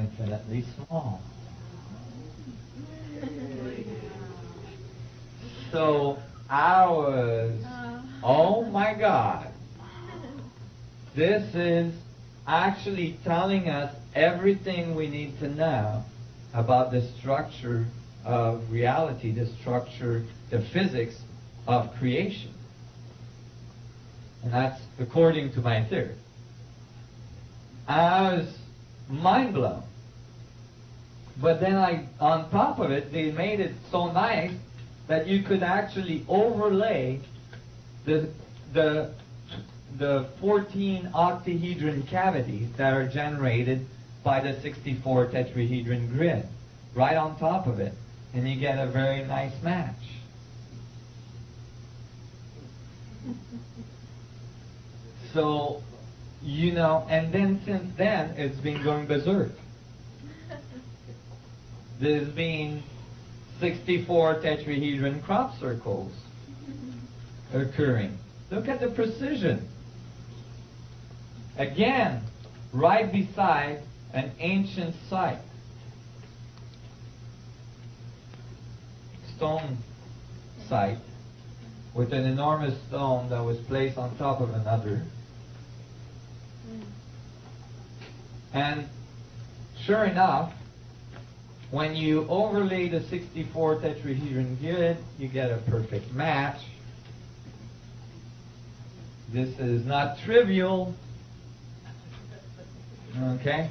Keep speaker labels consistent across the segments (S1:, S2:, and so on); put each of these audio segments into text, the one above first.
S1: infinitely small. So I was, oh my God, this is actually telling us everything we need to know about the structure of reality, the structure, the physics of creation. And that's according to my theory. I was mind blown. But then on top of it, they made it so nice that you could actually overlay the 14 octahedron cavities that are generated by the 64 tetrahedron grid right on top of it, and you get a very nice match. So, you know, and then since then, it's been going berserk. There's been 64 tetrahedron crop circles occurring. Look at the precision. Again, right beside an ancient site. Stone site with an enormous stone that was placed on top of another. And sure enough, when you overlay the 64 tetrahedron grid, you get a perfect match. This is not trivial. Okay?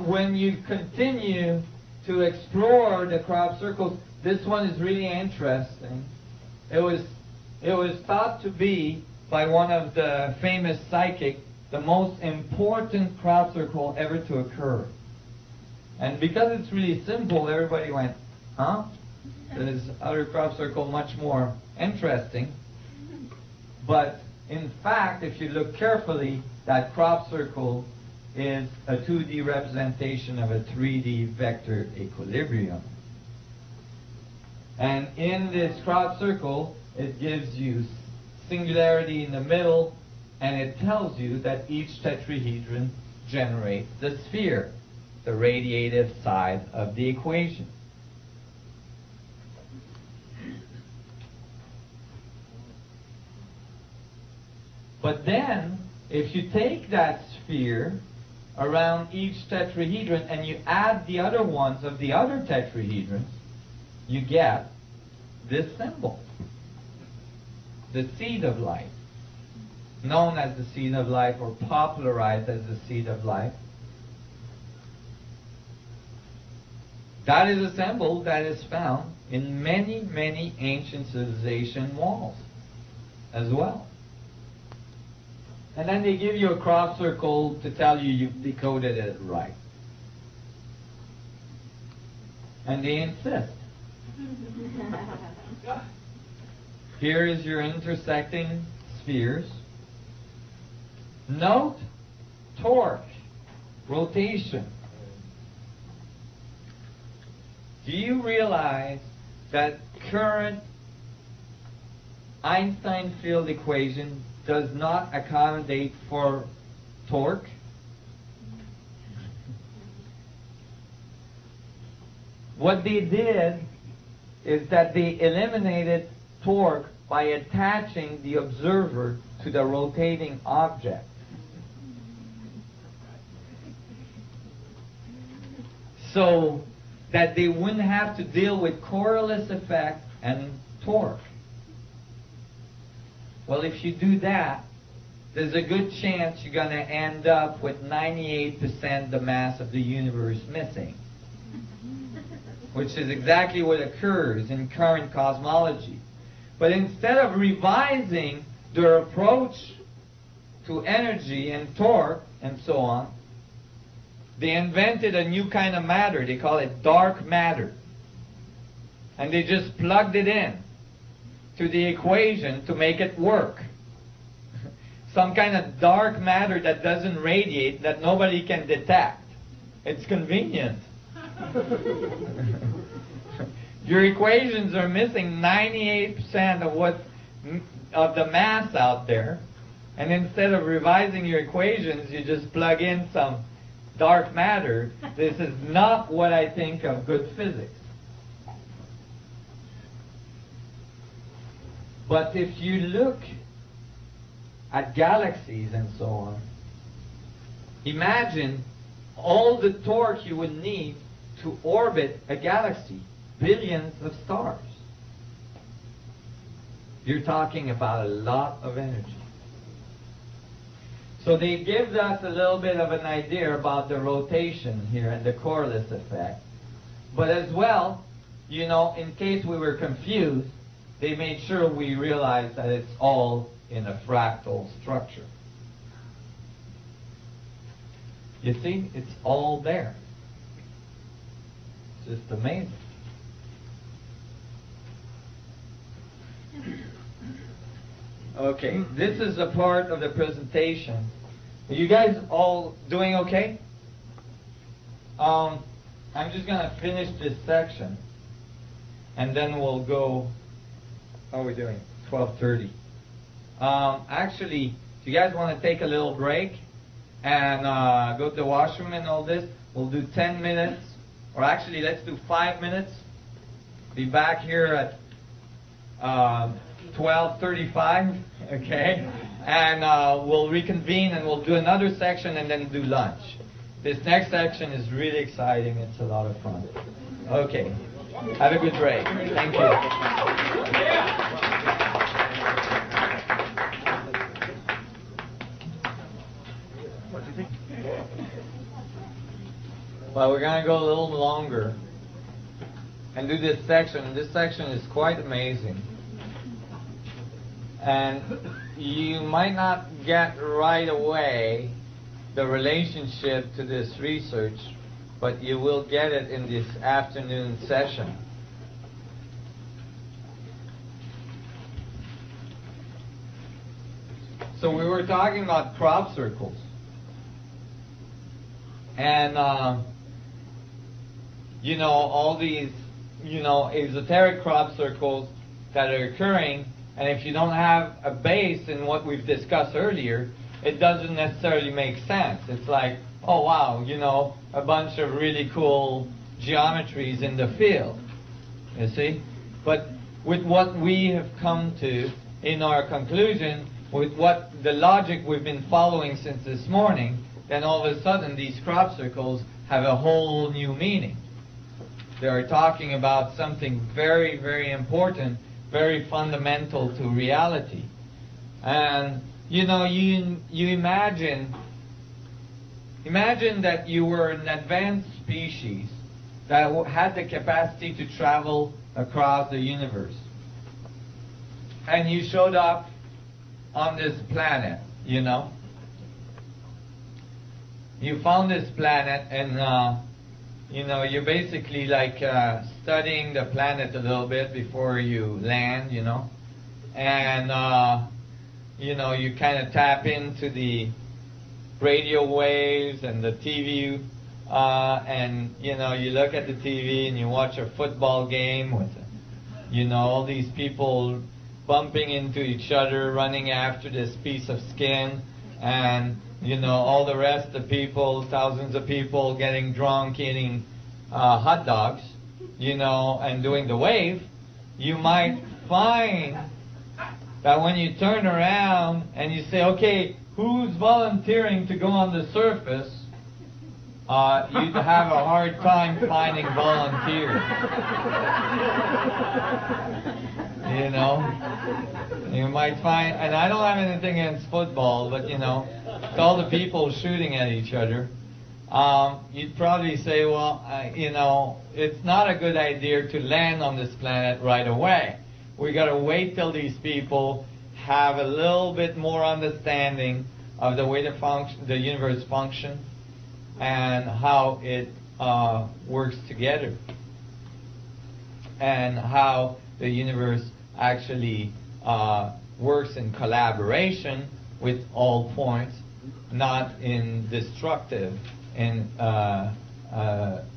S1: When you continue to explore the crop circles, this one is really interesting. It was thought to be by one of the famous psychics the most important crop circle ever to occur. And because it's really simple, everybody went, huh? There's other crop circle much more interesting. But in fact, if you look carefully, that crop circle is a 2D representation of a 3D vector equilibrium. And in this crop circle, it gives you singularity in the middle, and it tells you that each tetrahedron generates the sphere, the radiative side of the equation. But then, if you take that sphere around each tetrahedron and you add the other ones of the other tetrahedrons, you get this symbol, the seed of life, known as the seed of life or popularized as the seed of life. That is a symbol that is found in many, many ancient civilization walls as well. And then they give you a crop circle to tell you you've decoded it right. And they insist. Here is your intersecting spheres. Note torque, rotation. Do you realize that current Einstein field equation does not accommodate for torque? What they did is that they eliminated torque by attaching the observer to the rotating object. So that they wouldn't have to deal with Coriolis effect and torque. Well, if you do that, there's a good chance you're going to end up with 98% the mass of the universe missing, which is exactly what occurs in current cosmology. But instead of revising their approach to energy and torque and so on, they invented a new kind of matter. They call it dark matter. And they just plugged it in to the equation to make it work. Some kind of dark matter that doesn't radiate, that nobody can detect. It's convenient. Your equations are missing 98% of the mass out there. And instead of revising your equations, you just plug in some dark matter, this is not what I think of good physics. But if you look at galaxies and so on, imagine all the torque you would need to orbit a galaxy, billions of stars. You're talking about a lot of energy. So they give us a little bit of an idea about the rotation here and the Coriolis effect. But as well, you know, in case we were confused, they made sure we realized that it's all in a fractal structure. You see, it's all there. It's just amazing. Okay, this is a part of the presentation. Are you guys all doing okay? I'm just going to finish this section, and then we'll go. How are we doing? 12:30. Actually, if you guys want to take a little break and go to the washroom and all this, we'll do 10 minutes, or actually, let's do 5 minutes. Be back here at 12:35, okay? And we'll reconvene and we'll do another section and then do lunch. This next section is really exciting. It's a lot of fun. Okay. Have a good break. Thank you. What do you think? Well, we're going to go a little longer and do this section. This section is quite amazing. And you might not get right away the relationship to this research, but you will get it in this afternoon session. So we were talking about crop circles. And, you know, all these, you know, esoteric crop circles that are occurring. And if you don't have a base in what we've discussed earlier, it doesn't necessarily make sense. It's like, oh wow, you know, a bunch of really cool geometries in the field, you see? But with what we have come to in our conclusion, with what the logic we've been following since this morning, then all of a sudden these crop circles have a whole new meaning. They are talking about something very, very important, very fundamental to reality. And, you know, you imagine that you were an advanced species that had the capacity to travel across the universe. And you showed up on this planet, you know. You found this planet and, you know, you're basically like studying the planet a little bit before you land, you know. And, you know, you kind of tap into the radio waves and the TV, and, you know, you look at the TV and you watch a football game with, you know, all these people bumping into each other, running after this piece of skin, and, you know, all the rest of the people, thousands of people getting drunk, eating hot dogs, you know, and doing the wave. You might find that when you turn around and you say, okay, who's volunteering to go on the surface, you'd have a hard time finding volunteers. You know? You might find, and I don't have anything against football, but, you know, it's all the people shooting at each other. You'd probably say, well, you know, it's not a good idea to land on this planet right away. We got to wait till these people have a little bit more understanding of the way the universe functions and how it works together, and how the universe actually works in collaboration with all points, not in destructive and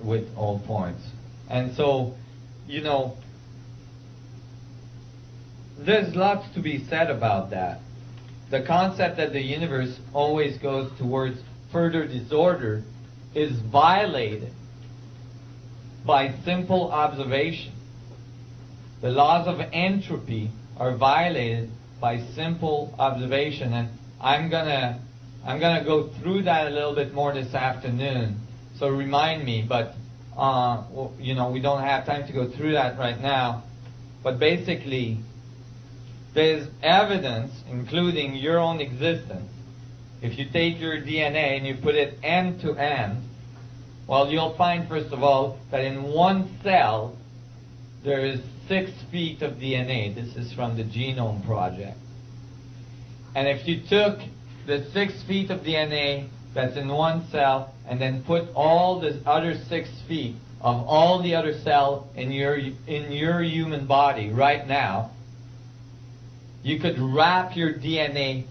S1: with all points. And so, you know, there's lots to be said about that. The concept that the universe always goes towards further disorder is violated by simple observation. The laws of entropy are violated by simple observation, and I'm gonna go through that a little bit more this afternoon. So remind me, but we don't have time to go through that right now. But basically, there's evidence, including your own existence. If you take your DNA and you put it end to end, well, you'll find, first of all, that in one cell, there is 6 feet of DNA. This is from the Genome Project. And if you took the 6 feet of DNA that's in one cell and then put all the other 6 feet of all the other cells in your human body right now, you could wrap your DNA